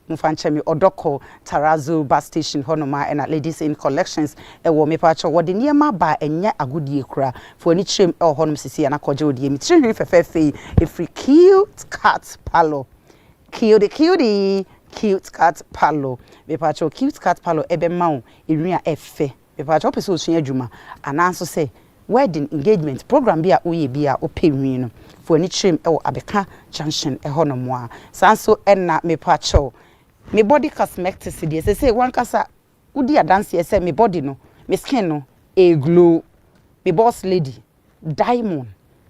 Mufanchemi Odoko Tarazu bus station honoma and ladies in collections e wo me pacho wo de niema ba enya agudie kura for any trim or honum sisi and akoje odie mi trim fefefe a free cute cat palo cute cat palo me pacho cute cat palo ebe maun iria efe me pacho pese osua adwuma ananso say wedding engagement program bia oye bia opewin no for any trim e wo abeka junction e honomwa sanso enna me pacho me body cosmetics dey say one kasa udi dance say me body no me skin no a glow me boss lady diamond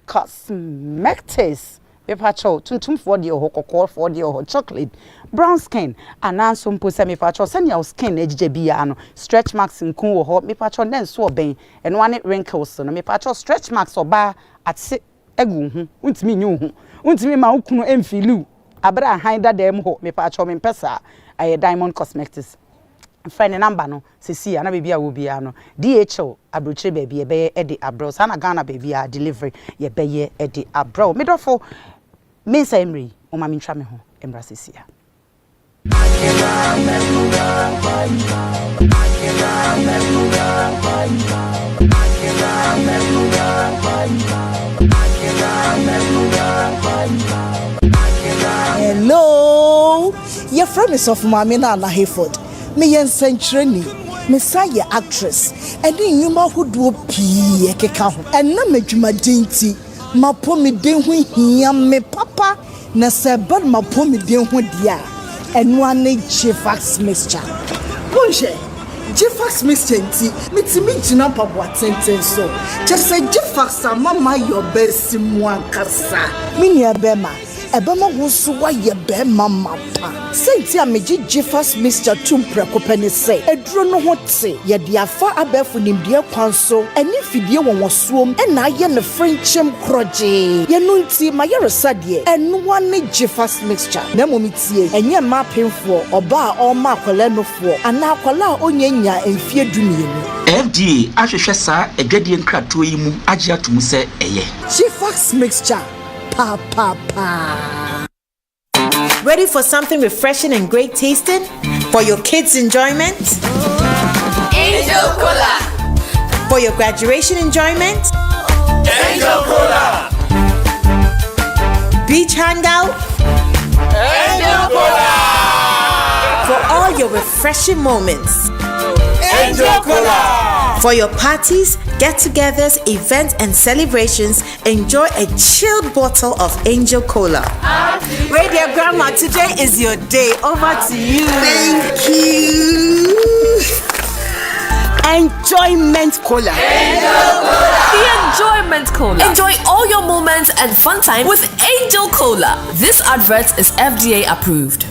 cosmetics me pacho tuntum for the kokko for the chocolate brown skin ananso mpo say me pacho send your skin ejije bia no stretch marks nkun wo ho me pacho den so oben eno ane wrinkles no me pacho stretch marks oba ate egu hu untimi nyu hu untimi ma ukunu emfilu abra handa dem ho me pacho me pesa aye diamond cosmetics friend number no sisi ana bebia wo bia no DHL abrochire baby ebe e de abro sana Ghana baby a delivery ye beye e de abro medofo mensa emri o ma mentwa me ho emra sisi a Hello, your friend is of Mamina na Hayford. Me yen century, Messiah actress, and in you ma who do pee keka ho. And na me dwuma dinti, ma po me den ho hia me papa, na se bad ma po me den ho dia. And one Jifax mixture. Bonje, Jifax mixture nti, me ti me gina papa tenten so. Just say Jifax mama your best mwa kasa. Me nia bema. Ebema wusuwa ye be mama pa. Senti ameji Jifax mixture tumpreko peni se. Edro no hote ye di afa abefu nimdie kwanso. Eni fidie wonwosuom ena ye ne friendship kroje. Ye nunti ma ye resadie. Enu wane Jifax mixture. Nemo mitie enye ma penfo oba a oma akwala nofo ana akwala onyenya emfie dumienu. FDA ahwehwe sa edwadie nkrato yi mu agye atomu se eye. Jifax mixture. Ready for something refreshing and great tasting? For your kids' enjoyment? Angel Cola. For your graduation enjoyment? Angel Cola. Beach hangout? Angel Cola. For all your refreshing moments? Angel Cola. For your parties, get-togethers, events, and celebrations, enjoy a chilled bottle of Angel Cola. Radio Grandma, today is your day. Over to you. Thank you. Enjoyment Cola. Angel Cola. The Enjoyment Cola. Enjoy all your moments and fun time with Angel Cola. This advert is FDA approved.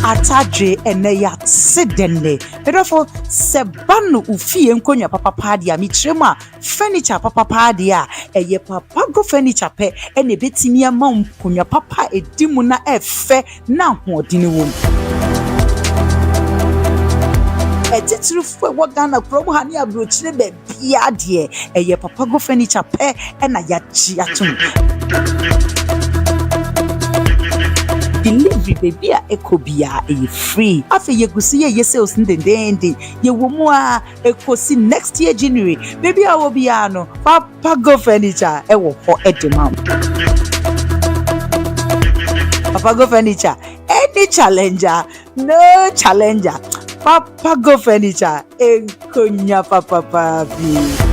Atadre eneya sedenne bedofo sebanu ufie nkonya papa padia mitrema furniture papa padia eye papa go furniture pe ene betimi ama nkonya papa edimu na efe na hodini wom etitru fo wo Ghana promo hani abrochire be bia de eye papa go furniture pe ena yachi atum delivery baby a ekobia e free afi yegusi ye sales ndendende ye womu a ekosi next year January baby a wobia no papa go furniture e wo ho edemam papa go furniture any challenger no challenger papa go furniture enkonya papa papi.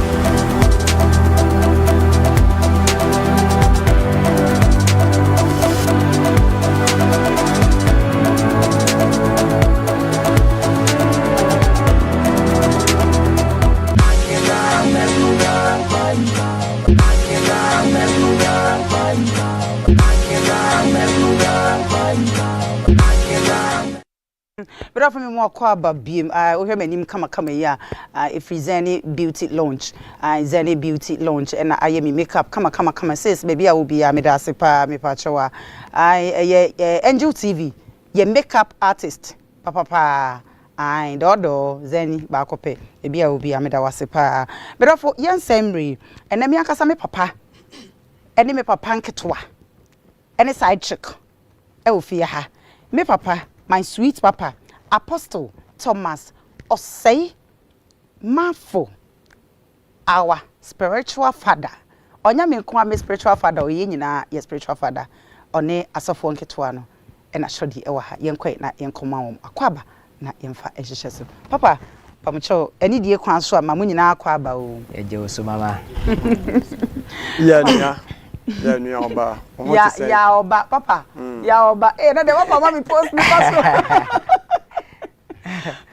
But after me more kwaba bim we hear me kama ya if Zeni beauty launch Zeni beauty launch and I me makeup kama says baby I will be me da sepa me pachowa Angel TV ye makeup artist papa dodo Zeni bakope baby I will be me da wasepa but after yan semri and me akasa me papa ene me papa nketwa any side chick fie ha me papa my sweet papa Apostle Thomas Osei Mafo our spiritual father onya me nko am spiritual father oye nyina ye spiritual father one asofo nketo no e na shodi e wa ha ye nkoi na ye nkoma wom akwaba na ye mfa ehihye so papa pamucho eni die kwan so ma munyina akwaba o eje so mama ya nia oba ya oba papa ya oba na de papa mama post me paso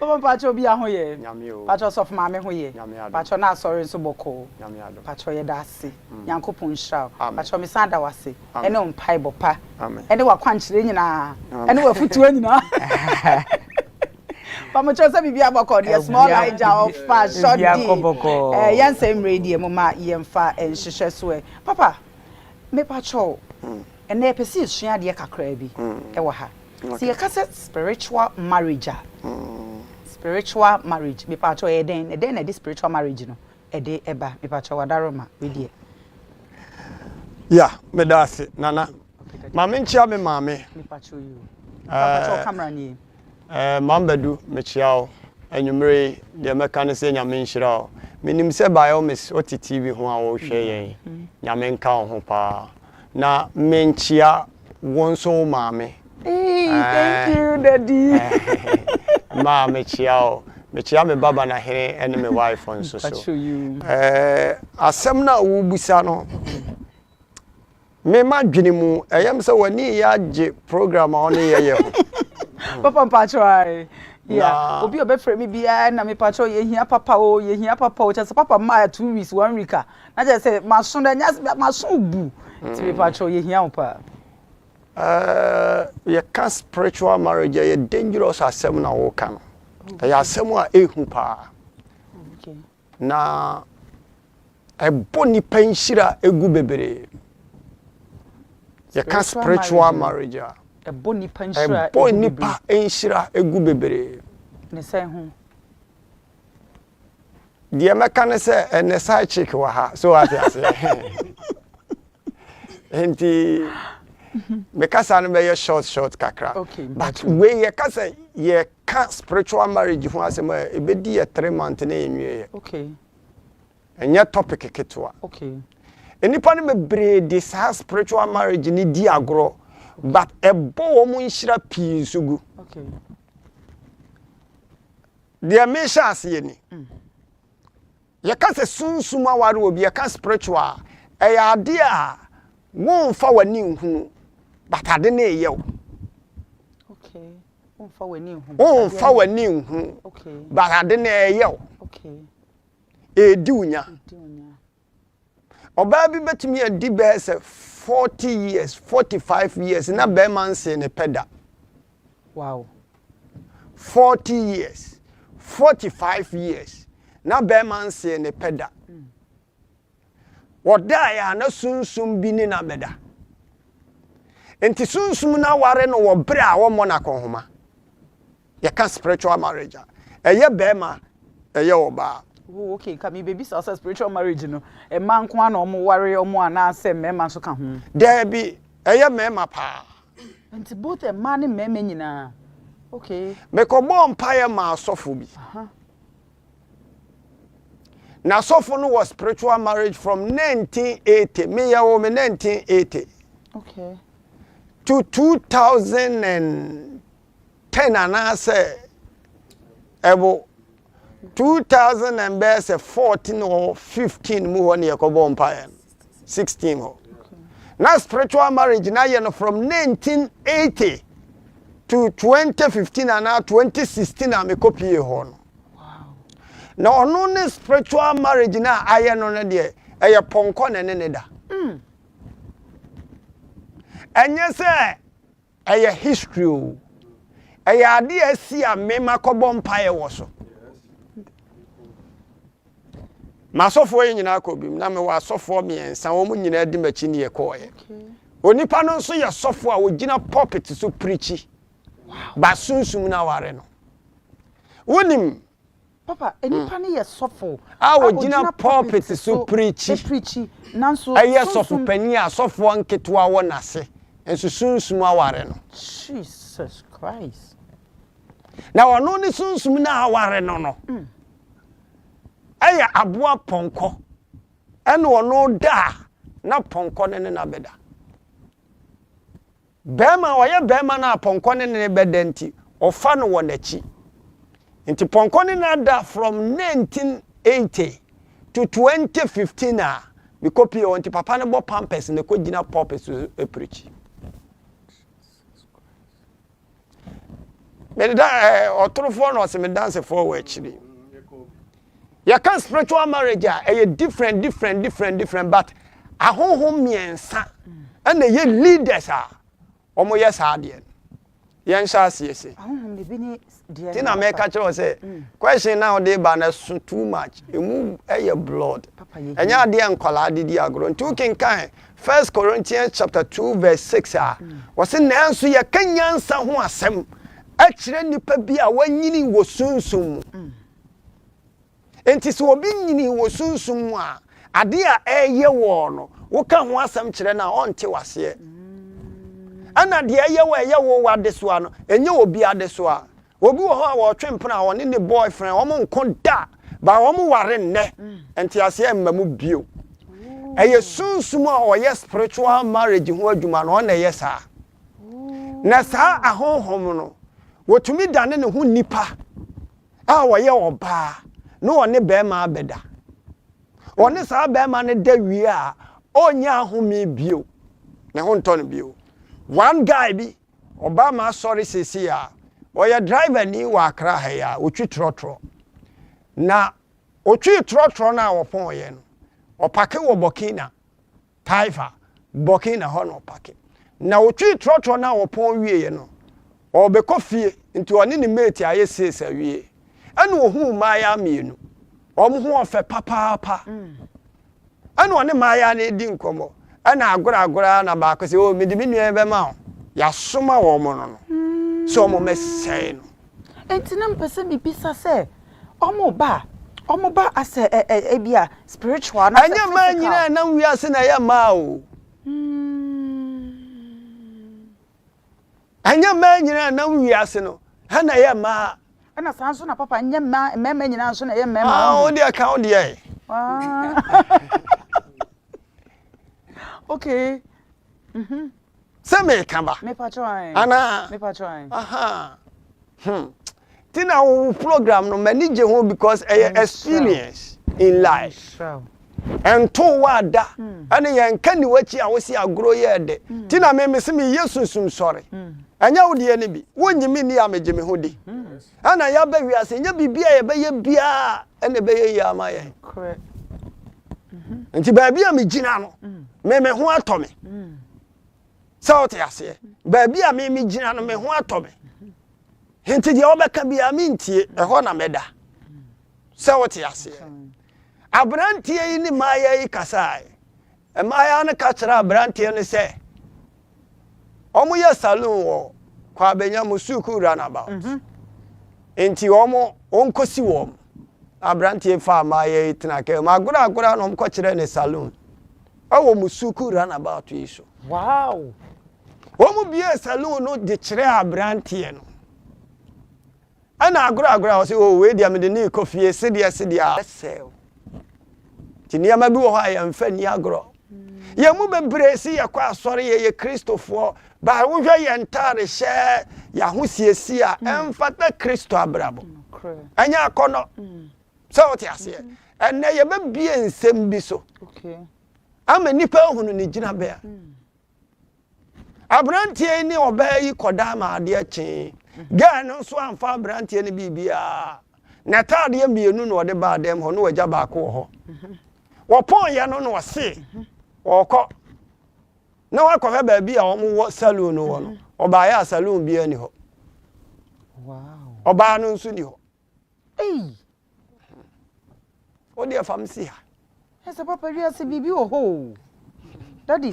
papa pacho bi ahoye pacho sof mama hoye pacho na sorry so boko pacho ye da ase yankopon hira pacho me sanda wase ene on pai bopa ene wa kwankyere nyina ene wa futuo nyina pamucho se bibia boko the small Elijah of fashion yan same radio mama yemfa enhihye so papa me pacho ene pesi sua de kakra bi e wa ha see a spiritual marriage spiritual marriage me pacho e den na this spiritual marriage no e de eba me pacho wadaroma we die ya me dase nana mama nchia me mama me pacho you pacho camera ni mambadu me chiao enwumre de meka ne se nyame nhira o menim se biomis oti tv ho a wo hwe yen nyame nka ho pa na menchia wonso mama. Hey, thank you, Daddy. Ma me chia me baba na here ene me wife on so. Asem na wo busa no. Me ma dwene mu eyam se wani ya je program a oni ye ho. Papa patro yeah, obi obefre me bia na me patro ye hia papa o chese papa ma 2 weeks 1 week na je say maso da nya maso bu. Ti me patro ye hia opa. You can't spiritual marriage, you're dangerous as seven or can. I have someone a hoopa. Na a bony pain shira a gubebe. You can't spiritual marriage. A bony pain shira a bony pa ain't shira a gubebe. The same home. The American say, and the side chick waha, so I say. And the because I know short kakra. Okay. But we ye ka say ye can spiritual marriage ho asem e be di 3 months na enwie. Okay. Enya topic ketwa. Okay. Enipa ne mebre this has spiritual marriage ni di agro but e bo mo nhira pii nsugu. Okay. Dia me sha ase ni. Ye ka say sunsuma ware obi ye ka spiritual e ya ade a won fa wani nhunu. But I didn't know. Okay. On for wani nhunu. Okay. But I didn't know. Okay. Dunya. Oba bi betimi adi be say 40 years, 45 years na be man say ne peda. Wow. 40 years, 45 years na be man say ne peda. Woda ya na sunsum bi ni na beda. Enti sunsum na ware no wo bre a wo mo na konhoma. Ye can spiritual marriage. Eye bema, eye oba. Oh, okay, ka me baby so spiritual marriage no. E man ko na omo ware omo ana se mema so ka ho. There be eye mema pa. Enti both a man and mema nyina. Okay. Me ko bo mpaye ma asofo bi. Na asofo no was spiritual marriage from 1980. Me ya wo me 1980. Okay. To 2010 and I say ebo 2014 or 15 mu woni yakobo empire 16 ho. Now spiritual marriage na ye no from 1980 to 2015 and now 2016 am copy ho no. Wow. Now ono ne spiritual marriage na aye no ne de eye ponko ne da. Enye se eye history o eye ade asi a mema kobo mpae wo so masofo yin nyina akobim na me wa sofo miensa wo mu nyina di machi ne yekoye onipa no nso ye sofo a ogina pulpit so preachi ba sunsum na ware no wonim papa enipa ne ye sofo a ogina pulpit so preachi nanso aye sofo pani a sofo nketwa wo nase enso sunsum aware no Jesus Christ. na ono ni sunsum na aware no aya aboa ponko ene ono da na ponko ne na beda bema oye bema na ponko ne beda nti ofa no wonachi nti ponko ne na da from 1980 to 2015 we copy on ti papa ne bo pampers ne ko gina purpose e preach me da otorofo no se me dance forward chiri ya kan spiritual marriage a different but ahohom miensa and ye leaders omo yes ade yen sha asiese ahohom bi ni de tin America chiro say question now dey ba na too much emu blood enya ade enkola ade di agro ntu kenkan 1 Corinthians chapter 2 verse 6 was na enso ye kanyansa ho asem a kire nipa bi a wanyini wo sunsum enti so obi nyini wo sunsum a ade a eye wo no wo ka ho asem kire na onte wase ana de eye wo wade so ano enye obi ade so a obi wo ho a wo twempena woni ne boyfriend wo mo nkonda ba wo mo ware nne enti ase emmamu bio eye sunsum a oye spiritual marriage ho adwuma no na eye sa na sa ahohom no wotumi dane ne ho nipa a woye oba no one bema abeda one sa bema ne da wie a onya ahome bio ne ho nto no bio one guy bi Obama sorry sisi a oya driver ni wa Accra ha ya otwi trotro na otwi trotro na wopon ye no opake wo Burkina Taifa Burkina ho no opake na otwi trotro na wopon wie ye no obekọ fie nti oni ni mate aye sesa wie anu ohu maya mienu omu ho ofe papa anu oni maya na edi nkomo ana agora na ba ko se o medi minu ebe ma ya soma wo mo no so mo mesai no enti na mpese bibisa se omo ba ase ebia spiritual na anya ma nyina na wi ase na ya ma o anya ma nyina na wi ase no ha na ya ma ana sanso na papa nya mema nyina nso na ya mema o de account de okay se me kamba me patron ana me patron aha tina wo program no manage ho because experience in life and to wada ana yan kan ni wachi a wosi agro ye de tina me se me yesusum sore anya wo de ne bi wonyimi ni amegeme ho di ana ya ba wiase nya bibia ye ba ye bia ene be ye ya ma ye correct nti ba bia me gina no me ho atome so te ase ba bia me gina no me ho atome nti de obeka bia me ntie ho na meda so te ase abrantie yi ni maya yi kasai maya na ka kira abrantie ni se omo ye salon wo kwa benya musuku runabout enti omo onkosi wo abrantie fa maya yi tena ke magura no mko kire ni salon awo musuku runabout yi so wow omo bia salon no de kire abrantie no ana agura wo se o we dia me de ni kofie sedia sell tiniama bi wo ha ya mfa ni agro ye mu bebre si ye kwa asore ye Kristofo ba wo hwe ye ntare hye ya ho siesi a emfata Kristo abrabo anya akono so what ase enne ye be bie nsem bi so okay ama nipa hunu ni gina be a abrantie ni oba yi koda ma ade achi ga no so amfa abrantie ni bibia na tade ye mienu no de ba dem ho no waja ba ko ho wopon ye no wose okọ na wakọ ba bia o mo salon no wo no oba ya salon bia ni ho wow oba no nso ni ho o de famsi ha ese papa wi ase bibi o ho daddy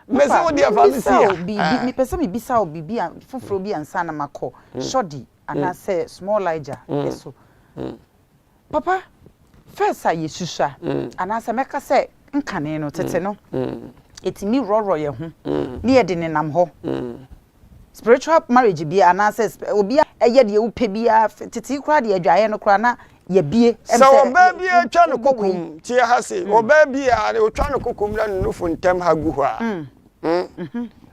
me se o de famsi ha bibi mi pese mi bisa o bibi foforo bi ansa na makọ shodi ana say small liger eso papa first I yesusha ana se meka se nkane no tete no etimi roro ye ho ne ye de nenam ho spiritual marriage bi anase obi eye de wo pe bia titi kura de adwaye no kura na ye bie so oba bi atwa no kokum tie ha se oba bi a otwa no kokum na nufu ntem ha gu ho a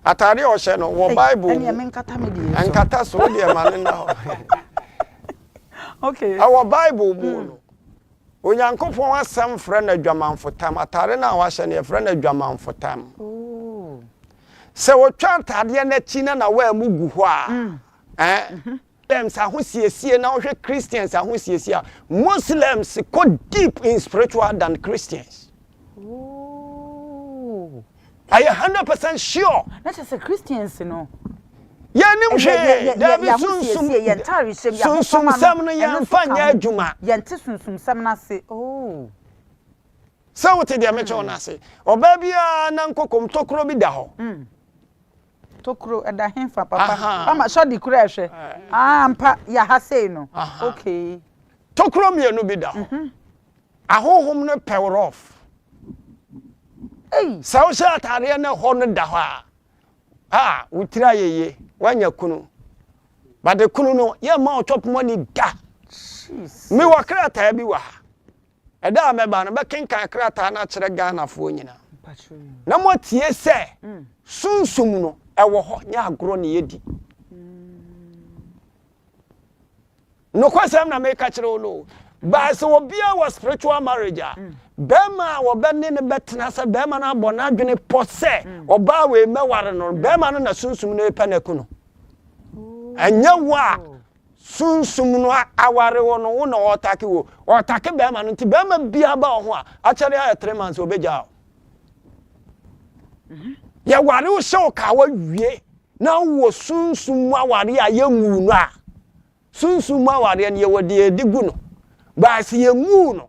atare o hye no wo bible ene me nkata me die nkata so de ma ne na ho okay our bible bu no onyankopon asem frɛ na dwamanfotam atare na wa hye ne frɛ na dwamanfotam se wo twa atade na chi na wa mu gu ho a them sahusiesie na wo hwe Christians ahusiesie a Muslims go deep in spiritual than Christians. Are you 100% sure? Not just Christians, no. Yeah, nim hwe David sunsum sam na ya mfanya adwuma yente sunsum sam na se oh so what dey me cho na se oba bia na nkokom tokro bi da ho tokro eda hemfa papa mama so di kura hwe ampa ya ha sei no okay tokro mienu bi da ho ahohom no power off so sha atare na ho no da ho a utira yeye wanya kunu but the kunu no ye ma chop money da me wa krata bi wa eda me ba no be kenkan krata na kire Ghana fo nyina na mo tie se sunsum no ewo ho nya agro ne yedi no kwasem na me ka kire o no ba se obi a was spiritual marriage a bema wo be ne betena se bema na abo na adwene pose oba we meware no bema no na sunsum no epa na kuno anya wa sunsum no aware wo no wo na otake bema no nti bema bia ba ho a kire ya 3 months obeja ya ware wo show ka wa wie na wo sunsum aware a yemu no a sunsum aware ne ye wode edigu no ba se yemu no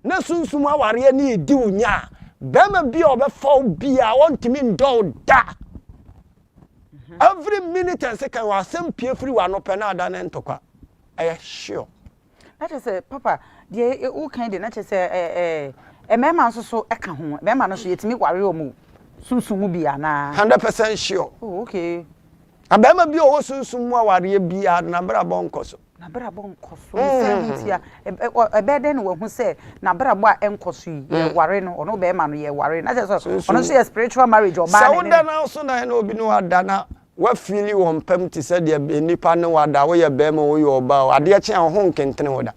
na sunsum aware ne edi unya bema bia obefa bia wontimi ndo da every minute and second wa sempie free wa no pena da na ntokwa I sure that is papa the o kind na say mema so eka ho mema no so yetimi ware o mu sunsum bia na 100% sure oh okay abema bia o sunsum aware bia na bra bonkoso na brabo nkoso sentia ebeden wo hu se na brabo a enkoso ye ware no ono be ma no ye ware na so ono so ye spiritual marriage o ba ne so da na so na obi no adana wa feel wo mpam ti se de nipa ne wada wo ye be ma wo ye oba ade a kyen ho nkentene wo da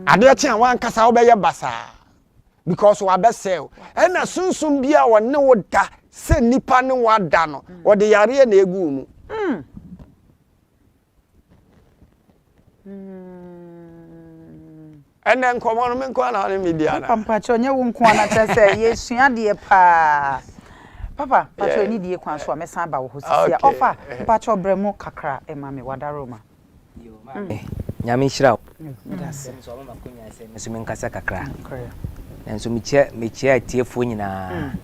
ade a kyen wan kasa wo be ye basa because wa be sell e na sunsum bia wo ne wo da se nipa ne wada no wo de yare na egu mu enen komo me nko na media na papa chonye wo nko na chese yesua de pa papa pacho ni die kwan so amesan ba wo hosisia ofa pacho bremu kakra e ma me wadaroma yo ma nyame hira das so ma makonya se me so me nkasa kakra enso me tiefo nyina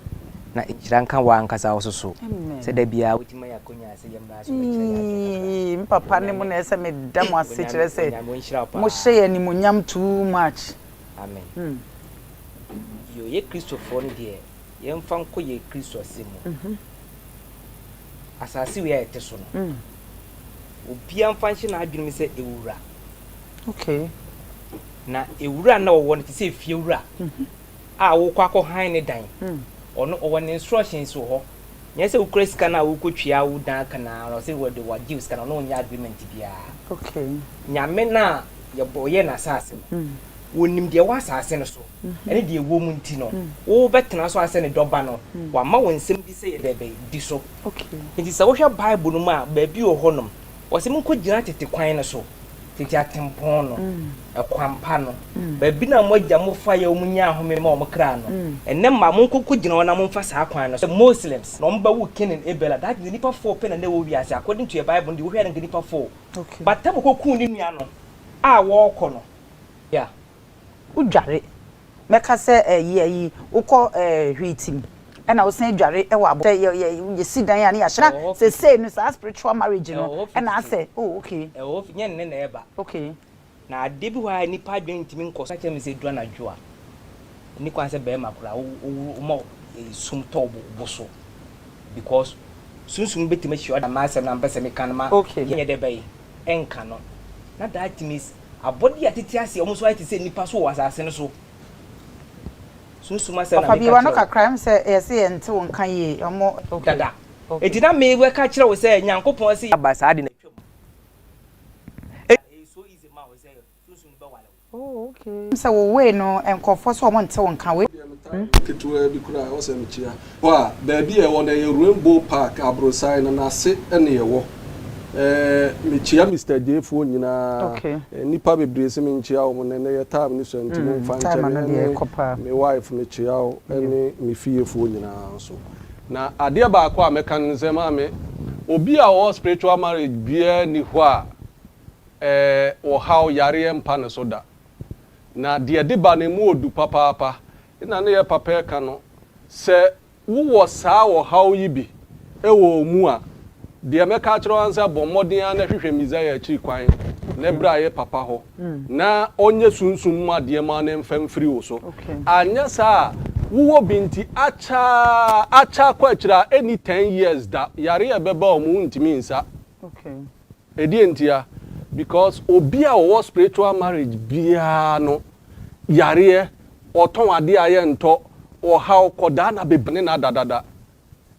na hira nka wa nkasa wo so se da bia wutima yakonya se yemba so papa ne mo na ese me damo ase kire se mo hye ni mo nyam too much amen yo ye Christopher ni de yemfa nko ye Kristo asemu asase we ayete so no obi amfa nche na adwene me se ewura okay na ewura na wo no te se fie ewura a wo kwakọ han ne dan ono one instructions ho nyese ukra sika na wo kotwia wo dan kana no se wo de wa give sika no no nya agreement bia okay nyame na ye boye na asase wonim de wa asase no so ene de wo mu nti no wo betena so ase ne doba no wa ma wo nsem bi se ye de be di so okay nti se wo hwe bible no ma ba bi o honom wo se mun ko gina tete kwan no so tete atempon no ekwampa no ba bi na mo agya mo fa ye wo nya ahome ma wo kra no enne ma mun ko gina wona mo fa sa kwan no so Muslims no mba wo kenin ebela that the nipa 4 pe na wo wi ase according to your bible the wo hwe na nipa 4 okay but tamo ko ku ni nua no a wo ko no yeah udware meka se yi ukọ hwitim ena wo sen dware e wa bo ye sidan ya na ya hra se no sa spiritual marriage no ena ase oh okay o nye ne na eba okay na ade bi wa nipa adwen ntimi nkoso acha me se dua na dwoa ni kwan se be makura sum tobo boso because sunsum betime hwe da masem na mpese me kan ma ye de bay enka no na that means abodi atete ase omo so ati se nipa so wasase no so sunsum ase na me ka Fabi wa no kakra me se ye se ente won kan ye omo dada eti na me we ka kire wo se nyankopon se abasa de na twam so easy ma wo se sunsum be wale oh okay so we no enkofo so omo nte won kan we ketua bi kura wo se mchia wa ba bi e won e Rainbow Park abrosai na se ene ye wo mchia Mr. Defo nyina nipa bebre se mchia wo ne ye tab ni so ntimo mfa nche me wife ne chia wo ene me fiefo nyina so na ade ba akwa meka nze ma me obi a wo spiritual marriage bia ni ho a o how yare mpa ne so da na de ba ne mu odu papa ina ne ye papa ka no se wo saa wo how yi bi wo mu a de meka kiro ansa bomodin na hwehwe mizaya achi kwan na bra ye papa ho na onye sunsum ma de ma ne mfamfiri wo so anya saa wo binti acha kwa kira any 10 years da yare e beba o mu ntimi nsa edi entia because obi a wo spiritual marriage bia no yare oton ade aye nto o how koda na bebne na dadada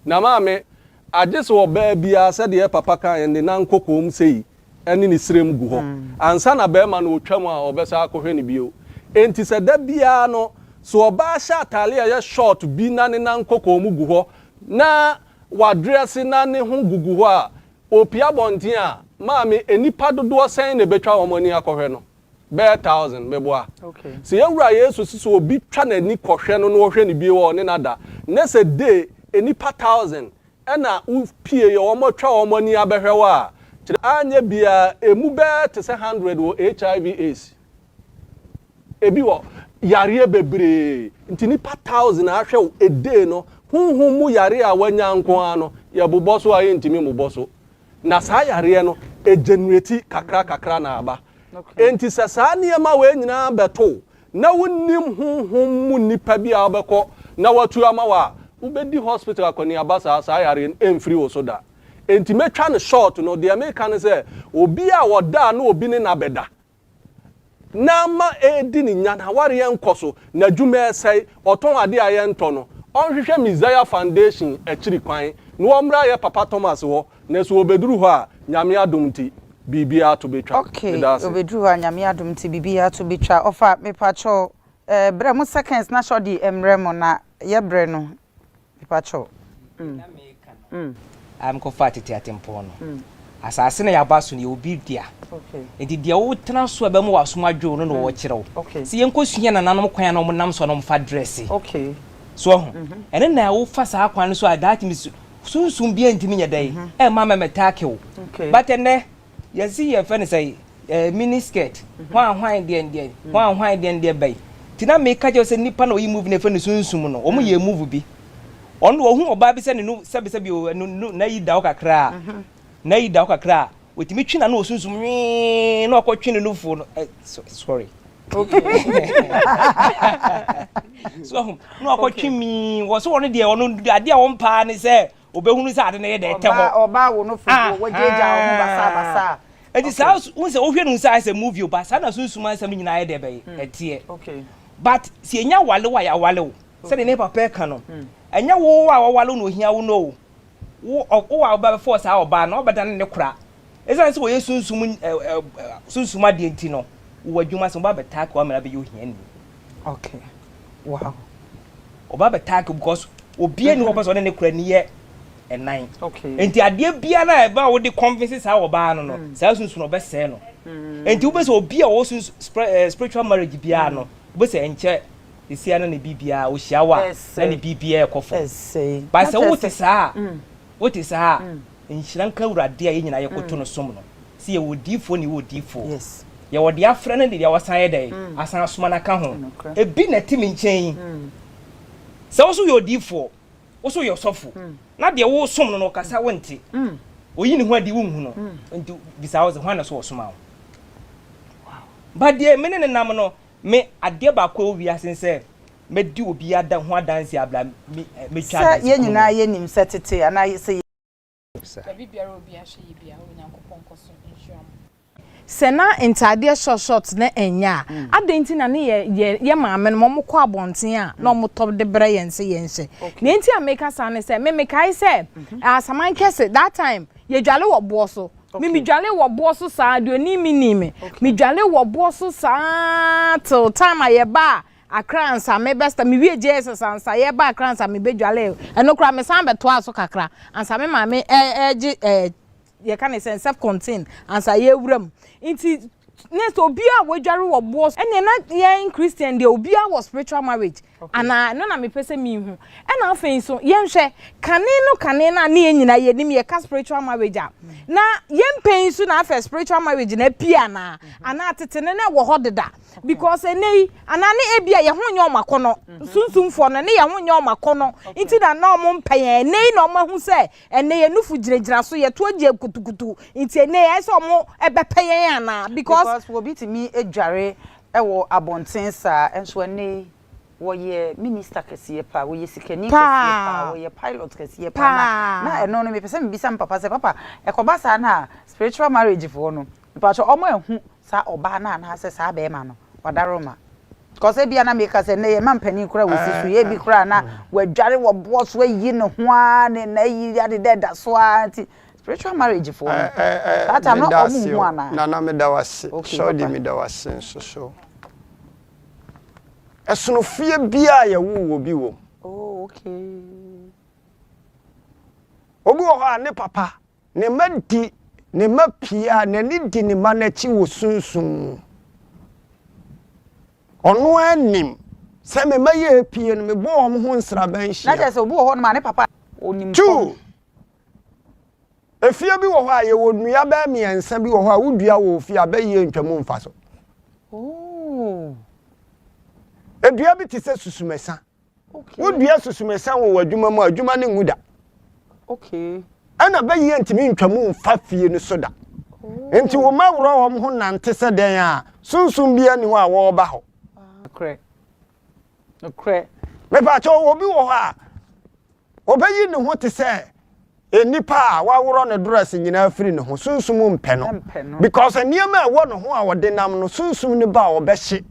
na maame agese wo ba bia se de papa kan ne na nkokom sei eni ni sirem gu ho ansa na be ma na otwam a obesa akohwe ni bio enti se da bia no so oba sha atale ya short bi na ne na nkokom gu ho na wa dress na ne ho gugu ho a opia bonten a maame enipa dodo sen ne betwa wo mani akohwe no be 1000 meboa okay se yewura yesu siso obi twa na ni kohwe no no hwe ni bi wo ne nada na se day enipa 1000 ena upie yo mo twa wo mani abehwe wa anya bia emu be te se 100 wo HIV AIDS ebi wo yare bebre ntini pa 1000 ahwe a day no hunhun mu yare a wanya nko ano ya boboso ayi ntimi mu boso na sa yare no e generate kakra na aba enti sasa niema we nyina beto na wonnim hunhun mu nipa bia obekọ na watu ama wa ubedi hospital akoni abasa sa yare emfiri osoda enti metwa ne short no de American say obi a woda na obi ne na beda na ma edi ni nya na ware enkoso na dwuma esai oton ade aye nto no onhwehwe Messiah Foundation akiri kwan no omra ye Papa Thomas wo na so obeduru ho a nyame adomti bibia to betwa okay obeduru ho nyame adomti bibia to betwa ofa mepacho bre mo seconds na sho di emremo na ye bre no mepacho am ko fatiti atempo no asase na yabaso ne obi dia okay enti dia wo tena so aba mu wasoma dwo no no wo kirew okay si yenkosunya na nanom kwan na mo nam so no mfa dress okay so ho ene na wo fa sa kwan so adati mi sunsum bia ntimi nya dai mama metakew okay but ene yesi ye fene say mini skirt hwan de bai tina me ka je se nipa na oyi move na fene sunsum no omo ye move bi onu wo hu oba bi se ne no sebi na yi da okakra na yi da okakra wetimi twina na osunsum na okotwene no fu no sorry okay so no okotwimi wo so won de won ade a won pa ne se obehunu se ade na ye de te ho oba wo no fu wo jeja wo basa edi sa un se ohwe no sa se movie oba sa na sunsum ansam nyina ye de be etie okay but si enya wale wa ya wale wo se de ne papa ka no enya wo wa wale no hia wo no wo wa ba force a oba na obeda ne kura esa se wo ye sunsum ade enti no wo adwuma se oba beta ka wa mera be yo hia ni okay wow oba beta ka because obi ani wo person ne kura ni ye enan okay enti ade bia na e ba wo de convince sa oba no sa sunsum no be se no enti wo be se obi a wo spiritual marriage bia no wo be se enche isia na ne bibia o hiawa na ne bibia ekofo ba se wo te saa enhiran ka urade a yenyina yekoto no som no se ye wodifo ni wodifo yes ye wode afra na de ya wasan ye dai asan asoma na ka ho ebi na timi nchen se wo so ye odifo wo so ye sofo na de wo som no kasa wonte oyi ni ho adi wo hu no nti bisa wo ze ho na so wo soma wo ba de mene ne nam no me ade ba kwa owi asen se medi obi ada ho adanse abla me twa adanse ye nyina ye nim setete ana ye bibiara obi ahye yi bia onyankopon koso nhyiam sena intade short na enya adenti na ne ye maame no mo kọ abonten a na mo top de bra yense na enti ameka sa ne se me kai se asaman kese that time ye dwale wo bo so mi dwale wo bo so sa de oni mi mi dwale wo bo so sa till time aye ba akra ansa me besta mi wie Jesus ansa ye ba akra ansa me be dwale eno kra me san beto aso kakra ansa me maame ye can say self contained ansa ye wuram inti next obia we dware wo boss ene na ye Christian de obia was spiritual marriage ana no na me pese mi hu ena afin so ye nhwe kane na ne nyina ye nim ye ka spiritual marriage a na ye mpen so na after spiritual marriage na pia na ana tetene na wo hodeda because enei ana ne ebia ye ho nyo makono sunsumfo no ne ye ho nyo makono inti na na omo mpen enei na omo hu se ene ye nufu giregira so ye to agye kutukutu inti enei ai so omo ebepen ana because wo bi timi edware ewo abonten sa enso enei wo ye minister kesiye pa wo ye sikani kesiye pa wo ye pilot kesiye pa na eno no me pese me bisa papa se papa ekoba sa na spiritual marriage fo no pa cho omo ehu sa oba na se sa be ma no wadaroma cause bia na make say ne ye mampani kura wo sisu ye bi kura na wadware wo boss we yi ne ho a ne na yi ade da so anti spiritual marriage for that I'm not omu ho ana na me da wase so di me da wase so esono fie bia ye wo bi wo oh okay obi wo ha ne papa ne madi ne mapia ne ni di ne manachi wo sunsun ono anim se me maye pie no me bo hom ho nsra ban hia na je se obi wo ho no ma ne papa onim two efie bi wo ho a ye wo nua ba miensa bi wo ho a wodua wo fie abaye ntwamu mfa so oh edua bi ti se susumesa okay wodua susumesa wo wadwuma mu adwuma ne nguda okay ana baye ntimi ntwamu mfa fie no soda enti wo mawro hom ho nante se den a sunsum bia ni ho a wo ba ho okay me pa cho obi wo ho a obayi ne ho te se enipa wa woro ne dress nyina free ne ho sunsum mpe no because eniema e wo no ho a wode nam no sunsum ne ba wo be hye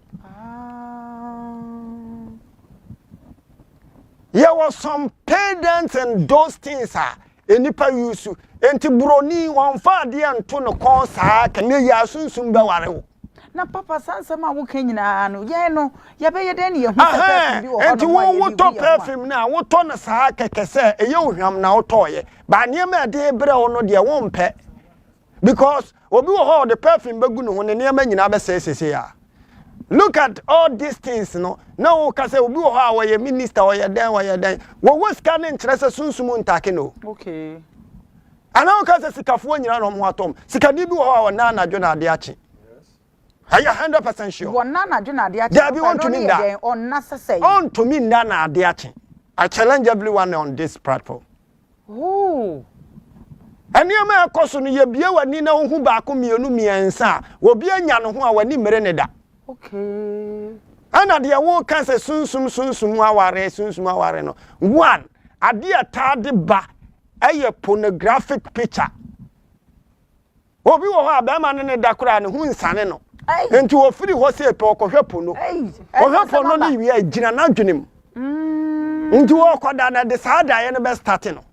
there was some parents and those things enipa use enti broni wan fa de anto no kon saa ka ne ya sunsum be ware wo na papa sansa ma wo kan nyina no ye no ye be ye den ye hu perfume bi wo enti wo to perfume na wo to na saa kekese eye ohwam na wo to ye ba ne ma de bre wo no de wo mpe because obi wo ho the perfume bagu no ho ne ne ma nyina be sesese ya look at all these things no now ka say obi wo ho a wo ye minister wo ye den wo scanning interest sunsum ntake no okay ana ka say sikafo nyina no mo atom sikadi bi wo ho a wo na anadwo na ade achi I 100% sure. One nana do not the There be want to mean that on necessary. On to mean that na de achi. I challenge everyone on this platform. Oh. Ani ama akoso no ye bie wani na hu ba ko mienu miensa wo bie nya no ho a wani mere ne da. Okay. Ana de wo kan se sunsum aware no. One, ade atade ba eye pornographic picture. Obi wo ha ba ma ne da kura ne hu nsane no. Enti wo firi ho se pe okohwe pono. Ohwe pono no wi agina na dwenem. Enti wo koda na de saada ye no be starting no.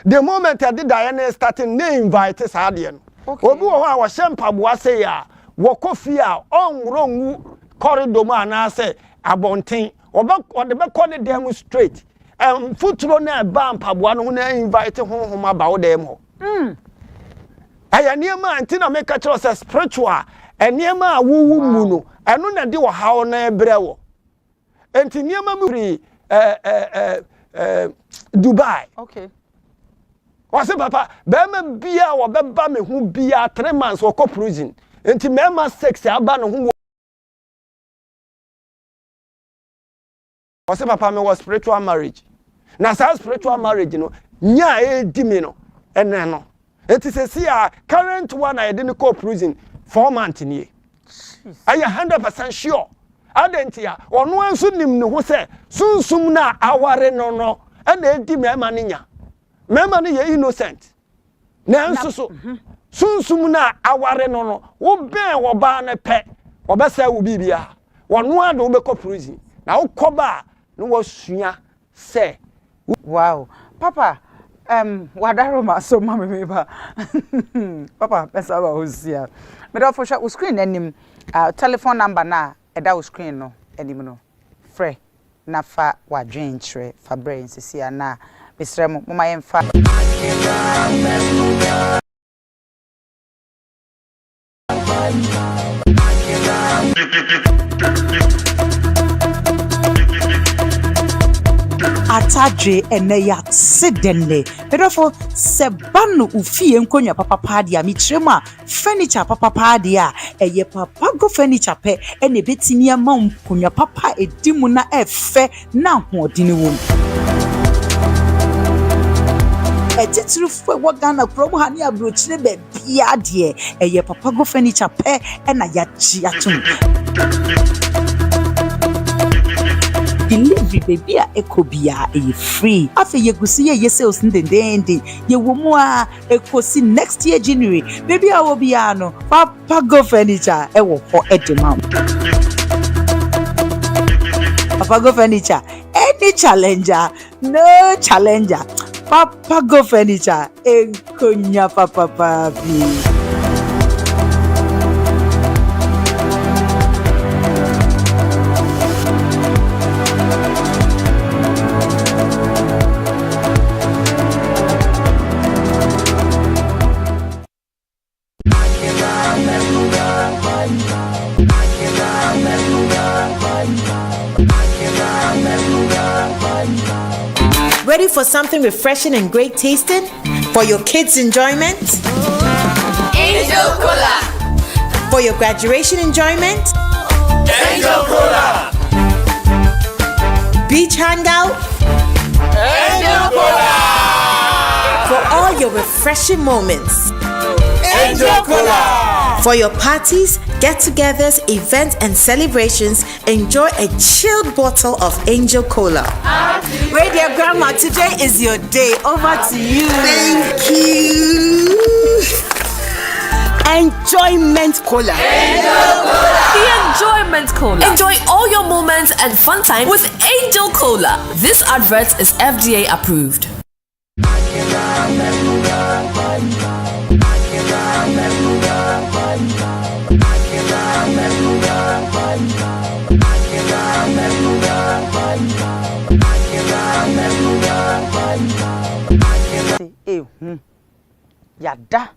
The moment I did Diana starting ne invite saade no. Obi wo ho a wo hyempaboa se ya wo kofi a onwronwu corridor ma na se abonten. Ode be call the demonstrate. Futuro na ba mpaboa no na invite honhom aba wo dem ho. Aya niema antina make a choice spiritual eniema awuwu mu no eno na de wo hawo na ebre wo enti niema mu ri Dubai okay wase papa be ma bia wo be ba me hu bia 3 months wo prison enti me ma 6 aba no hu wase papa me was spiritual marriage na sa spiritual marriage no nya e di me no ene no it is a see current one I didn't call prison 4 months in ye. Are you 100% sure? adentia ono anso nim ne ho se sunsum na aware no e na edi mema ne nya mema ne ye innocent na nso so sunsum na aware no wo ben wo ba ne pe wo be sa wo bibia wono ade wo be ko prison na wo koba no wo sua se wow papa wadaro ma so mama me ba papa pesa ba hosia me do for sure screen anim telephone number na e da screen no anim no frɛ na fa wadwen kyerɛ fa brain sisia na besrɛ mo mama yɛm fa Atadre eneya sedenne bedofo sebanu ufie nkonya papa dia mitrema furniture papa dia eye papa go furniture pe ene betimi ama nkonya papa edimu na efe na hodini wom etitru fwe wagana promo hani abrochire be bia de eye papa go furniture pe ena yachi atum delivery baby a ekobia e free afi yegusi ye sales ndendende ye womu a ekosi next year January baby a wobia no papa go furniture e wo ho edema papa go furniture any challenger no challenger papa go furniture enkonya papa papi Ready for something refreshing and great tasting for your kids' enjoyment? Angel Cola. For your graduation enjoyment? Angel Cola. Beach hangout? Angel Cola. For all your refreshing moments? Angel Cola. For your parties, get-togethers, events, and celebrations, enjoy a chilled bottle of Angel Cola. Radio Grandma, today is your day. Over to you. Thank you. Enjoyment Cola. Angel Cola. The Enjoyment Cola. Enjoy all your moments and fun time with Angel Cola. This advert is FDA approved. Yada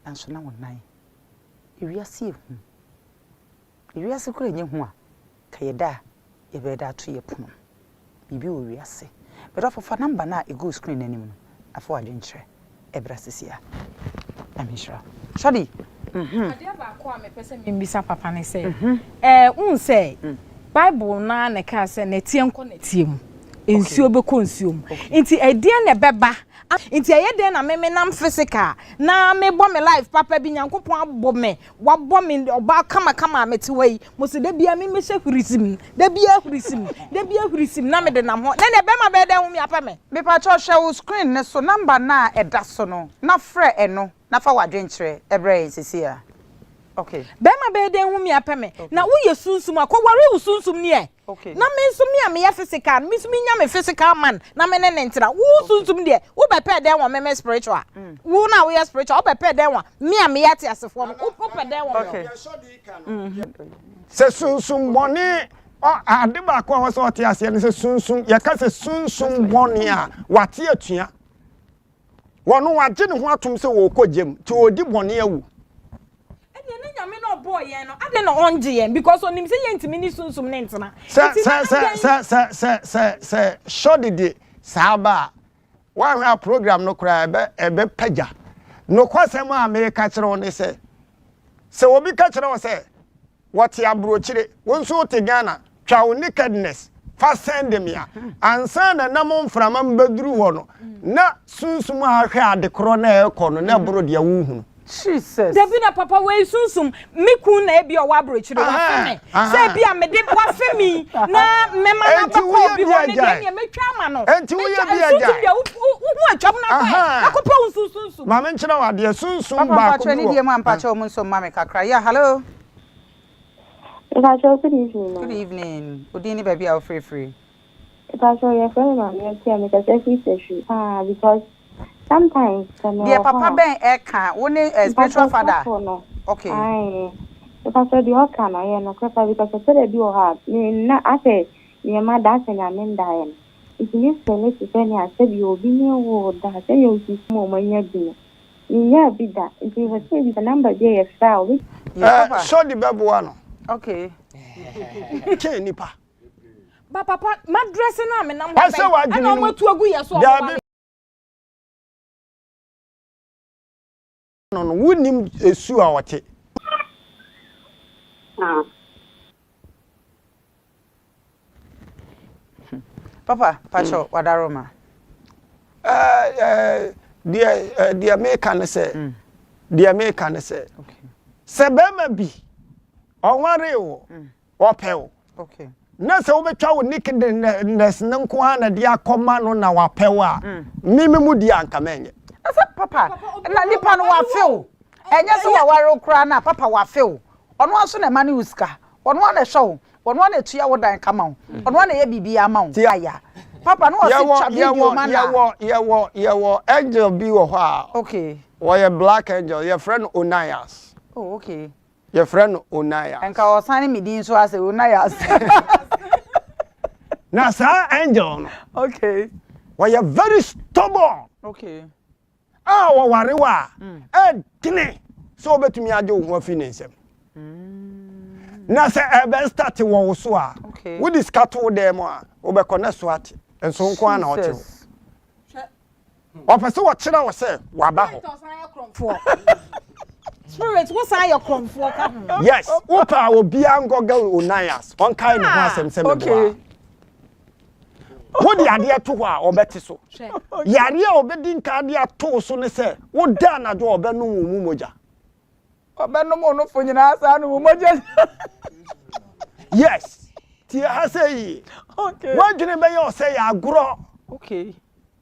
anso na wonai ewiase ehu ewiase kura nye hu a ka yeda ye beda to ye pono bibi o wiase but for number na e go screen anim no afọ adwenkyere ebrasisia amishra shadi adia ba ko a mepese mbisa papa ne se unse bible na ne ka se na tie nko na tie mu ensuo be ko nsuo mu nti edie ne beba nti ayede na me nam physical na me bo me life papa bi nyankopon abbo me wabbo me oba kama meti wai musu de bia me hye hurisim de bia hurisim na me de nam ho na ne be ma be de hu me apa me pa cho hwe screen ne so number na eda so no na frɛ eno na fa wadwenkyere ebre sisia okay be ma be de hu me apa me na wo ye sunsum akoware wo sunsum ne e okay na me nso me am ya physical me nso me nya me physical man na me ne ntra wo sunsum de wo be pe den wo me spiritual wo na wo ya spiritual wo be pe den wo me am ya te asefo no wo pe den wo okay se sunsum boni ade ba ko wo so te ase ne se sunsum ya ka se sunsum boni a wate atua wono wagye ne ho atom se wo kogem ti odi boni awu nyame no boy yen no ade no onje yen because onim se yentimi ni sunsum ne ntena se shodidi saba wa hwa program no kura ebe paja no kwasem a me ka kire won se obi ka kire won se what ya brochire won so te Ghana twa nakedness fa send me a ansa na nam mframa mbaduru ho no na sunsum a hwe ade kro na e ko no na bro de wuhunu Jesus. Debi na papa we sunsum me kun na ebi o wa brochire wa fe me. Say bia me de wa fe mi na me ma na papa obi ho ne de me twa ma no. Enti wo ye bia ja. Wo atwam na kwa. Akopa unsunsum. Ma me nkyere wa de sunsum ba ko. Papa twa ni die ma mpacha o munso ma me kakra. Yeah, hello. Good evening. Good evening. Odini baby are free. Your friend man, because every session. Because sometimes dear papa ben eka woni spiritual father. Okay. Aye. Pastor the okana ye no kwapa because I said be o ha. Na ase me ma da se na men da ye. It means to say ni ase bi obi ni wo da se you see mo manya bi. Ni bi da. It was say the number dey e file. So the babu ano. Okay. Che nipa. Ba papa ma dress na me number. Asa wa dwene. Ana mo tu agu ye so. No wunim esu a wote. Papa, pacho wadaroma. Dear me can say. Dear me can say. Okay. Sebema bi. Onware wo. Opel. Okay. Na se wo betwa wo nakedness nko na de akoma no na wapel a. Mimi mu di anka menye. Asa papa, na nipa no wafel. Enye se waware okra na papa wafel. Ono aso na mani uska. Ono na show. Ono na etua wo dan kama wo. Ono na ye bibia ama wo. Aya. Papa no wasi video man na. Yewo angel bi wo ho a. Okay. Wo ye black angel, your friend Nayas. Oh, okay. Your friend Nayas. Enka osane mi din so ase Nayas. Na sa angel no. Okay. Wo ye very stubborn. Okay. Wo ware wa. Dine. So betumi age wo ho afi nsem. Na se ebe start wo so a. Okay. Wo discuss wo dem a, wo be connect so ati. Enso nko ana o tew. Opese wo kira wo se waba ho. Spirit, what's your comfort? Yes, Opa will be angoga Nayas. On kind of asem sem. Okay. What the idea to wa or better so? Yaria obedin cardia to so ne say, what dana do obenu mumoja? Obenu no for your ass and mumoja. Yes. Tia hasei. Okay. What do you mean say agro? Okay.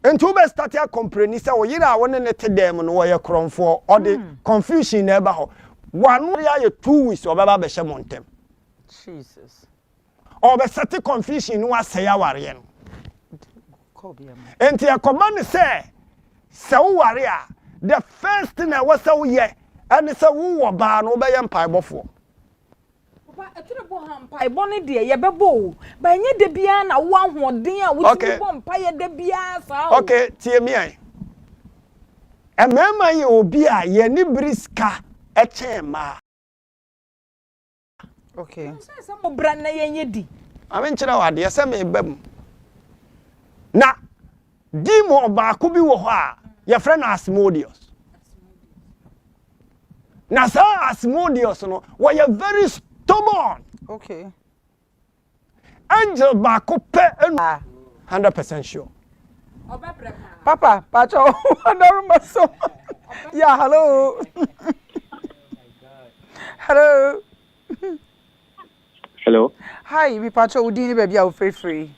And to be start ya comprehend say o yira won ne te dem no wo ye kronfo or the confusion na eba ho one ya 2 weeks obaba be hye montem Jesus o be set confusion no asay aware no enti ya command say wo ware a the first thing na wo say wo ye and say wo ba no be ye mpai bofo Etirebo hampa ibone de ye bebo ba nye de bia na wo ahoden a wo ti bo mpa ye de bia sa o. Okay, tie me ai. Emema ye obi a ye ni briska echema. Okay. Say mo bra na ye nye di. Amen kira wa de se me bam. Na di mo ba ko bi wo ho a ye friend Asmodeus. Na sa Asmodeus no we ye very stubborn. Okay. Angel baako pe 100% sure. Papa, pacho, so. Yeah, hello. Hello. Hello. Hi, we pacho udini baby are free.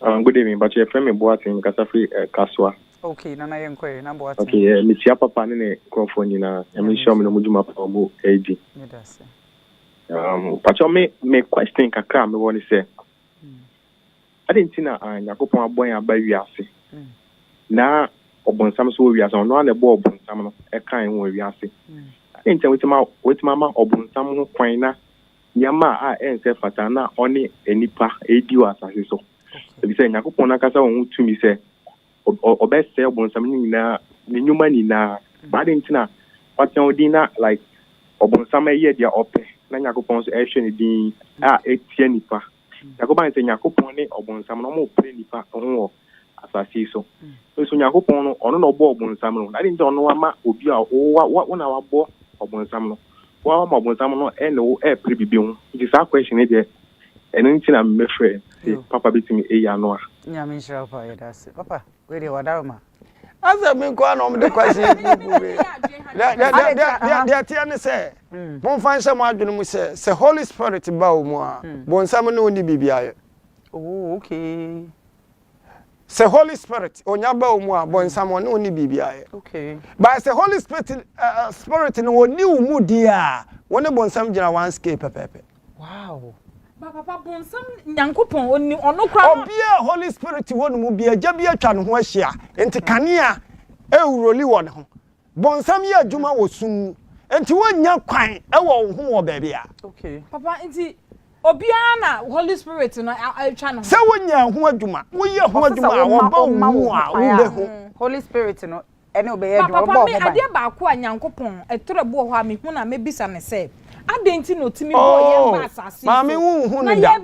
Good evening, but your friend me Boatin Kasafri Kaswa. Okay, nana yenkwe na Boatin. Okay, me tia papa ne krofo nyina, e me show me no mujuma pa obo AG. Medase. Pacho me question kakra me woni say. Adentina Yakopon abon aba wiase. Na obonsam so wiase ono na bo obonsam no e kan ho wiase. Adentia wetima ma obonsam ho kwan na nyama a ense fata na oni enipa edi wasase so. Ebi say Yakopon na kasa won tumi say obese obonsam ni na nyuma ni na adentina watan odina like obonsam ye dia ope na Yakopon so e hwe ne din a etie nipa. Yakopon say Yakopon ne obonsam no mo pre nipa ho asase so. So Yakopon no ono no bo obonsam no na dinje ono ama obi a wo na wa bo obonsam no. Wa ma obonsam no e no e pre bibi ho. It is a question e dey. Eno nti na me frɛ papa betimi e ya no a. Nyame nhyira pa ye dase. Papa, we dey wadaroma. As a me kwa no me the question. They tell say. Bon find some adwene mu say Holy Spirit ba wo mu a. Bon sam no ni bibia. Oh, okay. Say Holy Spirit onya ba wo mu a bon sam no ni bibia. Okay. But say Holy Spirit Spirit no woni wo mu dia. Woni bon sam gina one scape pepepe. Wow. Papa bonsam nyankopon oni ono kra no obia Holy Spirit wonu mu bia gya bia twa no ho ahia enti kanea ewuroli won ho bonsam ye adwuma wosum enti wonya kwan e wo ho wo baabi a okay papa enti obia na Holy Spirit no twa no se wonya ho adwuma wo ye ho adwuma wo ba wo a wo be ho Holy Spirit no ene obeye adwuma papa me ade ba ko anyankopon etorebo ho a me hu na mebisa ne se adenti no timi bo ye ba asase mami wu hu ne da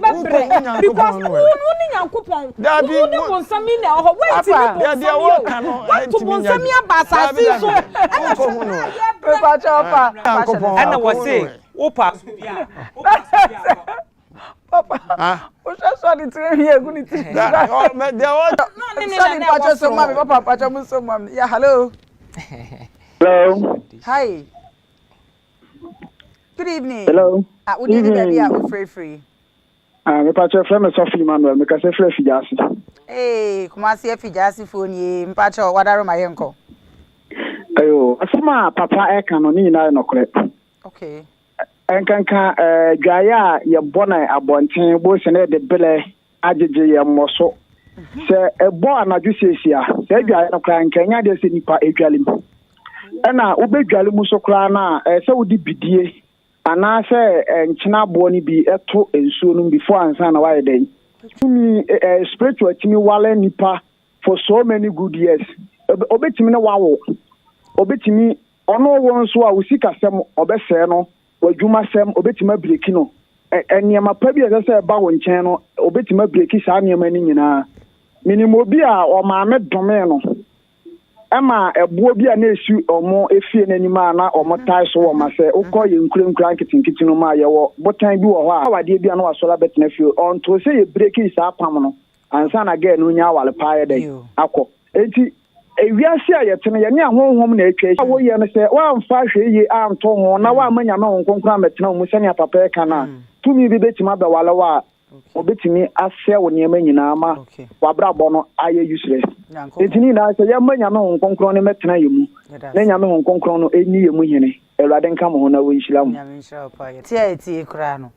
because wu ni nyankopon wu ni bonsami na ho we ti ni bonsami ba asase so ana ko hu no papa chopa ana wose opa papa o so di tire here gu ni ti so mami papa cho mu so mami yeah hello hi. Good evening. Hello. Good evening, baby. Free. Me pacho friend Sophie Emmanuel. Me ka se free Fijasi. Hey, kuma se Fijasi phone ye. Me pacho wadaro ma yenko. Ayo, asema papa e kan no ni na no kore. Okay. Enkanka gaya ye bona abonten bo se na de bele ajeje ye moso. Se ebo anaju sesia. Se gaya no kra nkanya de se nipa edwalim. Ena ubedwale mu so kra na se wodi bidie. Ana se nchina bo ni bi eto ensuo no before ansa na why den tumi spiritual timi wale nipa for so many good years obetimi na wawo obetimi ono won so a usika sem obese no wadwuma sem obetimi breki no eniema pa bi se ba wo nchen no obetimi breki sa niema ni nyina minimo bi a o ma me dome no Emma ebuo bi a na esi omo efie n'anima na omo tai so wo ma se ukoye nkura nkitin no ma ye wo botan bi wo ho a wade bi a na wasola betena fie on to se ye break is apam no ansa na ga no nya wale pa ye den akọ enti ewiase a ye tene ye ne ahonhom na etwa wo ye no se wa mfa hwe ye anto ho na wa manya na nkonkura metena mu se ne papa e kana tumi bi betima be wale wa obetimi ase wo niema nyina ma wabrabo no aye useless etini na se ya manya no nkonkron ne metena yemu na nya me nkonkron no eni yemu hene elwade nka mo na wo nhyira mu tie kura no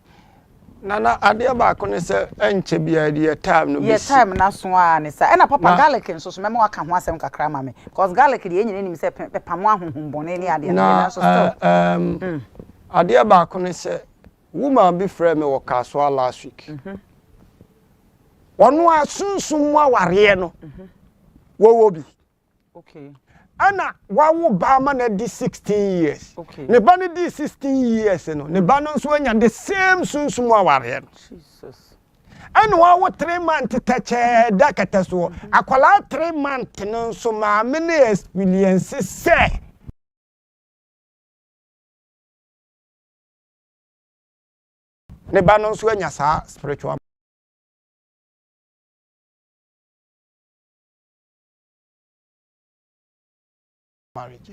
na ade ba ko ne se enche bia de time no ye time na so a ne sa na papa garlic nso so memo aka ho asem kakra ma me because garlic de enyine nim se pepamo ahohom bone ne ade na so still ade ba ko ne se woman be friend me wo kaswa last week onu asunsun mu aware no wo bi okay ana wawo ba ma na di 16 years okay ne ba ne di 16 years no ne ba no so anya the same sunsun mu aware no Jesus ana wawo 3 months tache da kataso akwala 3 months no so ma me ne experience say ne ba no so anya sa spiritual marriage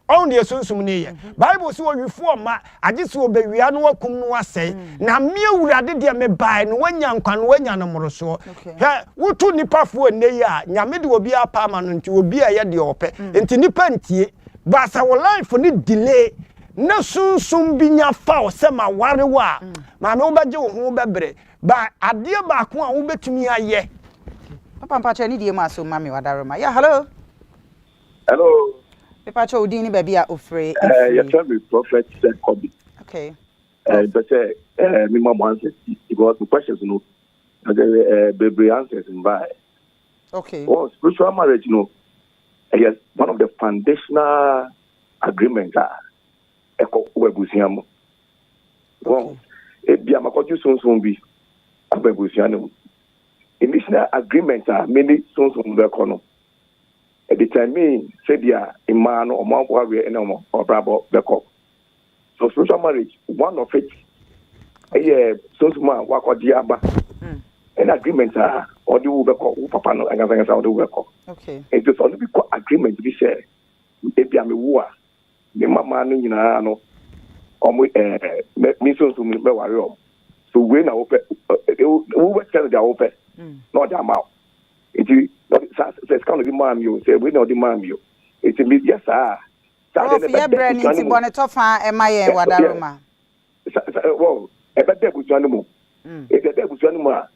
on the sunsum ne ye bible so wifo ma age so obewia no wakum no asai na me awurade de me bai no wanya nkwa no wanya no moroso he wotu nipa fo ne ye a nyame de obi apa ma no nti obi a ye de ope nti nipa ntie ba sa wo life ni delay na sunsum binya fa o se ma ware wa ma me obaje wo ho bebre ba ade ba ko a wo betumi aye papa mpacho ni die ma so mami wadaroma yeah hello papa cho udini baby a ofre your family prophet said Kobe okay but me mom answers because the questions no baby answers in by okay well spiritual marriage yes one of the foundational agreements webusiamo well bia makoju sonson bi abebusiano initial agreement many sonson be kono at the time me said ya imano or mabo we eno or brabo beko so spiritual marriage one of it sonson ma wakodi aba an agreement or the Ubeko, Papa, and the Ubeko. Okay. It is only because agreement to be said. If you are a war, the mamma, you know, or me so to me, so when I open, who tell they are open, not their mouth. It is kind of demand you, say, we don't demand you. It is yes, sir. Yeah, Brennan, it's Bonetofa, M.I.A. Wadaruma. Well, a better with animal. If the devil was animal,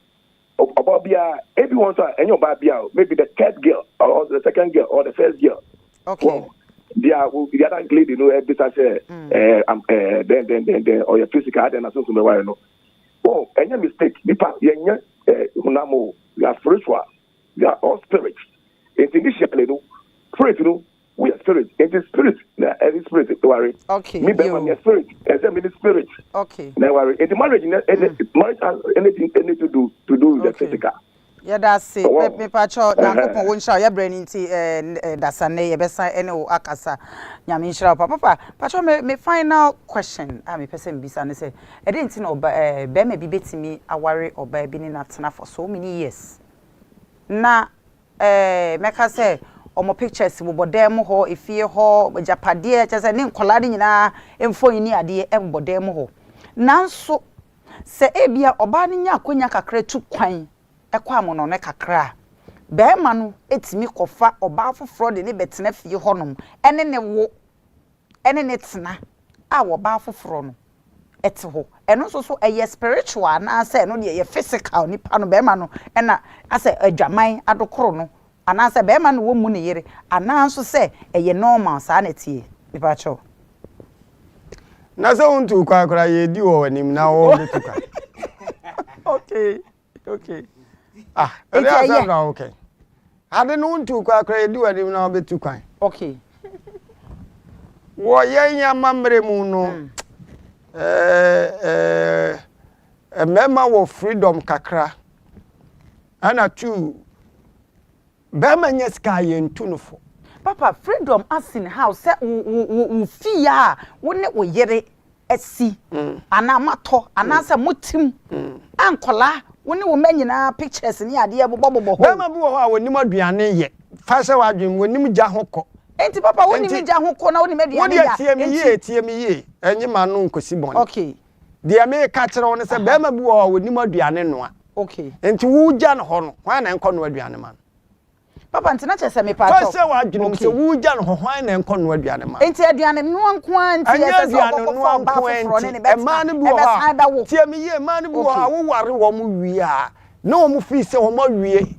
everyone saw any of Babia, maybe the third girl, or the second girl, or the first girl. Okay. Well, the other lady, you know, this I say, then, or your physical, then I assume to know. Oh, any mistake, Hunamo, you are spiritual, you are all spirits. It's initially, spirit, you know. We are spirit. It is spirit. Any spirit, don't worry. Okay. Me, I'm a spirit. As a spirit. Okay. Don't worry. It's marriage. Marriage has anything to do with the physical. Yeah, that's it. Me pacho Nyankopon won sha ya brani nti dasane ye besa ene o akasa nyame nshira papa pacho me final question me person bisa ne say e dey nti na oba be ma bi betimi aware oba bi ni natena for so many years na meka say omo pictures wo bodem ho efie ho japade chese ne nkola de nyina emfo ni ade embodem ho nanso se ebia oba ne nya akonya kakra tu kwan ekwa mo no ne kakra be ma no etimi kofa oba foforo de ne betena fie honom ene ne wo ene ne tena a wo ba foforo no ete ho eno so eye spiritual na ase no de ye physical ni pa no be ma no ena ase adwaman adokoro no ana se be ma no wo mu ne yere ana so se eye normal sa na tie bi pa cho na se untu kwa kra ye di wo anim na wo betuka okay okay ade no untu kwa kra ye di wo anim na wo betuka okay wo ye nya mamre mu no mema wo freedom kakra ana tu Bema nyeska ye ntunufo papa freedom asin house say wo fia wo ne wo yere asi ana mato ana say mutim ankola wo ne wo manyina pictures ni ade bobo ho bema bi wo ho a wonim aduane ye fa se wadwem wonim gya hokọ enti papa wonim gya hokọ na wonim aduane ya tie me ye enyima no nkosi bon okay dia me ka kire won say bema bi wo ho a wonim aduane no a okay enti wo gya no ho no hwan na enko no aduane man papa ntina chese me pa to fa se wadwem se wo gya no ho hwan na enko no aduane man enti aduane no anko anti ese so kokofo ba foforo ne be ma ne bi wo ha tie me ye ma ne bi wo ha wo ware wo mu wi a na wo mu fi se wo mo wie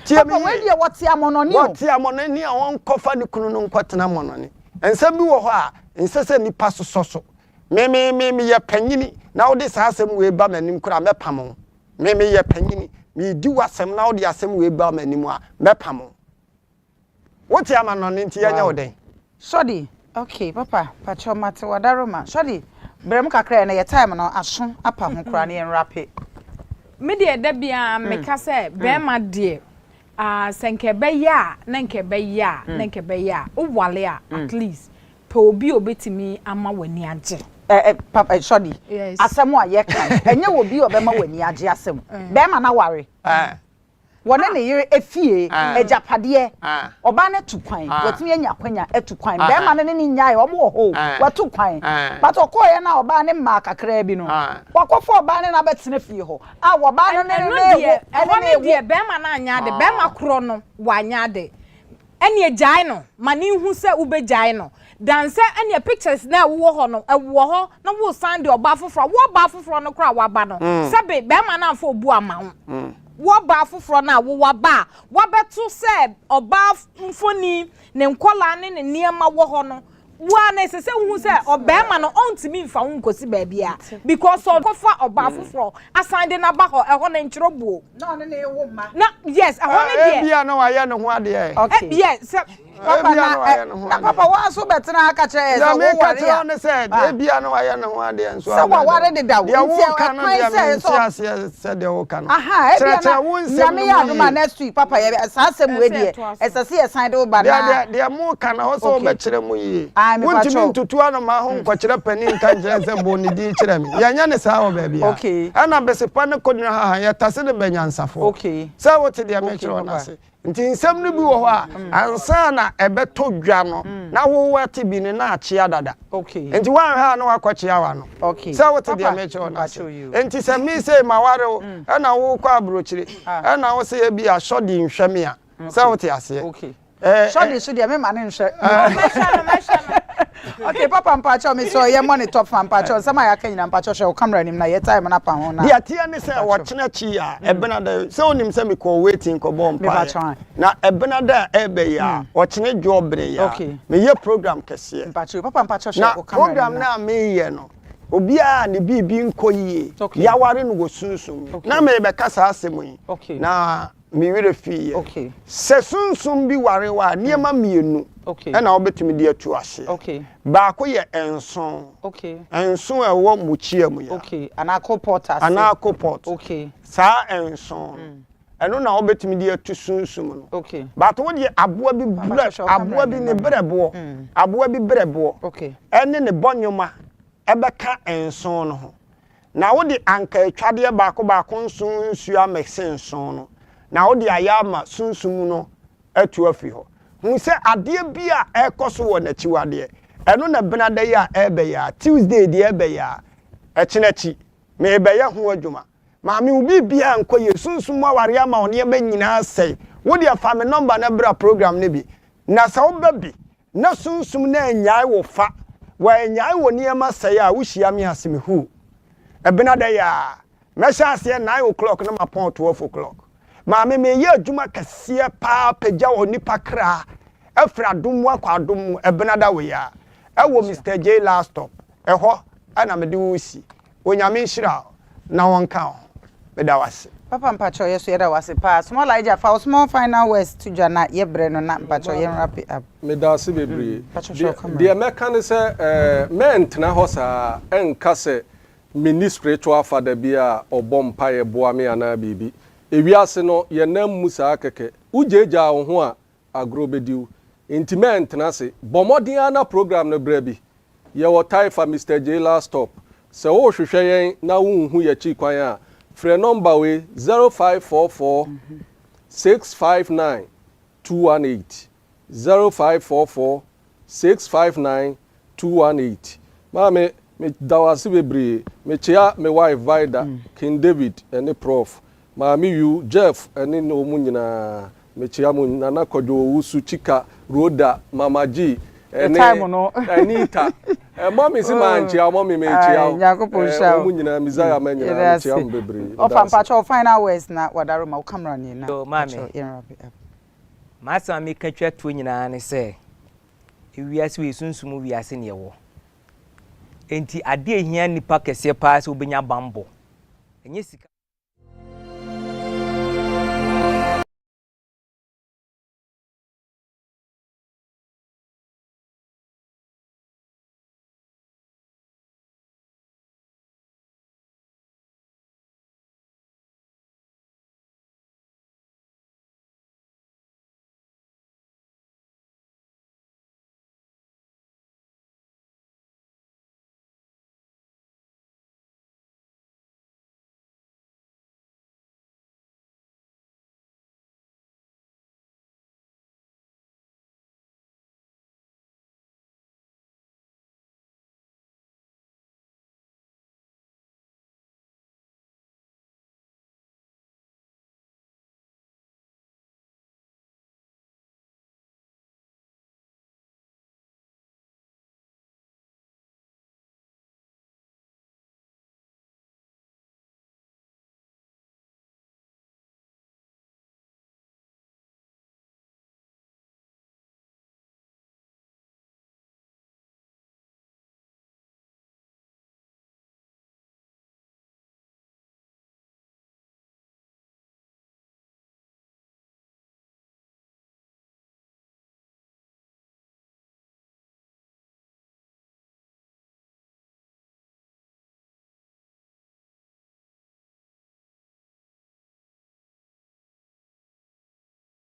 tie me we die wote amononi wote amononi a won kofa ne kunu no nkotena amononi ensa bi wo ho a ensa se nipa soso me ye panyini na wo de sa asem we ba manim kura mepam me ye panyini me di wasem na wo de asem we ba manim a mepam wote amononi nti yanya wo den shodi okay papa pacho mate wadaroma shodi brem kakra na ye time no aso apa ho kura ne enrape me de da bia me ka se be ma de senke be ya na nke be ya na nke be ya o wale a at least pe obi obetimi ama wani age papa shodi asem a ye kan enye obi obema wani age asem be ma na ware wona ne yire efie ejapade oba ne tukwan watumi anya kwanya etukwan be ma ne nyae omo ho watukwan but okoye na oba ne ma kakra bi no wakofo oba ne na betene fie ho a oba no ne die be ma na anya de be ma kro no wanya de ene ejai no ma ne hu se ubejai no dan se ene pictures na wo ho no ewo ho na wo san de oba foforo wo ba foforo no kra waba no se be ma na afọ obu ama ho wo ba foforo na wo waba wo betu se oba mfoni ne nkola ne ne niema wo ho no wa na sese hu se obema no ontimi mfa hu nkosi ba bia because okofa oba foforo asande na ba ho eho na nchirobuo no ne wo ma na yes eho ne dia bia no wa ye no ho ade yes Papa na papa wa so betina aka kire so wo ware ya ne say de bia no aye ne ho ade enso so wa ware de da wo wo kan no de say de wo kan aha e bia na me ya do next week papa ye asasem we de esase ye san de wo ba na de mo kan ho so be kire mu yi wontimi ntutu ana ma ho nko kire pani kan kire se bo ni di kire mi ya nya ne sa wo ba bia okay ana be se pa ne koduna ha ya tase de banyansafo okay sa wo te de me kire ona se nti nsem no bi wo ho a ansa na ebeto dwa no na wo wati bi ne na achia dada okay nti wan ha no akochia wa no okay sa wo te de me kire ona se nti se mi se maware o na wo kwa abrochire na wo se e bi asodi nhweme a sa wo te ase okay shodi so de me ma ne nhwe okay papa mpacho me so ye money top fan mpacho sama ya kan nyina mpacho hwe camera nim na ye time na pa ho na dia tie ne se wo chena chi a ebena da se onim se me ko waiting ko bom pa na ebena da ebe ya wo chena jobre ya me ye program kese mpacho papa mpacho hwe ko camera program na me ye no obia ne bibi nkoyie ya ware no wo sunsun na me be kasa asemu yi na mi wire fi okay se sunsun bi ware wa niema mienu okay na obetumi de atu ase okay ba ko ye enson okay enson ewo muchia mu ya okay anako pot ase anako pot okay sa enson eno na obetumi de atu sunsun no okay ba to de aboa bi aboa bi ne brebo aboa bi brebo okay ene ne bonyoma ebeka enson no ho na wo de anka atwade ba ko nsun nsu ameksen son no na wo de ayama sunsun no atu afi ho hu se ade bia ekoso wo na chiwade eno na benada ya ebe ya Tuesday de ebe ya echinechi me ebe ya ho adwuma maami ubi bia nkoye sunsun mo aware ama one ebe nyina sei wo de afa me number na bra program ne bi na sa wo babi na sunsun na anyai wo fa wa anyai wo niema sei a wo hia me aseme hu ebenada ya mesha ase 9 o'clock na mapon 12 o'clock maame me ye adwuma kase pa pagya onipa kra afra dum akwa dum ebenada we ya ewo Mr J last stop eho ana me de wusi onyame nhira na wonka ho me da wase papa mpacho yeso yeda wase pa small Elijah fa small final west to jana ye bre no na mpacho ye wrap it up me da se bebre de American say mentna ho sa enka se mini spiritual father bia obompa ye boa me ana bibi ewiase no ye nam musa keke ujeja wo ho a agrobediu intimate na se bomodin ana program no bra bi ye wo taifa Mr J last stop se wo hwehwe yen na wo hu ye chi kwan a free number we 0544 659 218 0544 659 218 mame me dawasi bebre me chia me wife Vida King David and Prof Mami you Jeff eni no mu nyina me chia mu nana kodwo wusu chika Roda Mama G eni time no Anita mommy si man chia mommy me chia Yakopon sha mu nyina Mizaya man nyina chia mu bebre of ampacho final words na wadaro ma camera ni na so mami masa mi katwa to nyina ne se ewiase we sunsumu wiase ne yewo enti ade ehia nipa kese pa se obenya bambo enye sika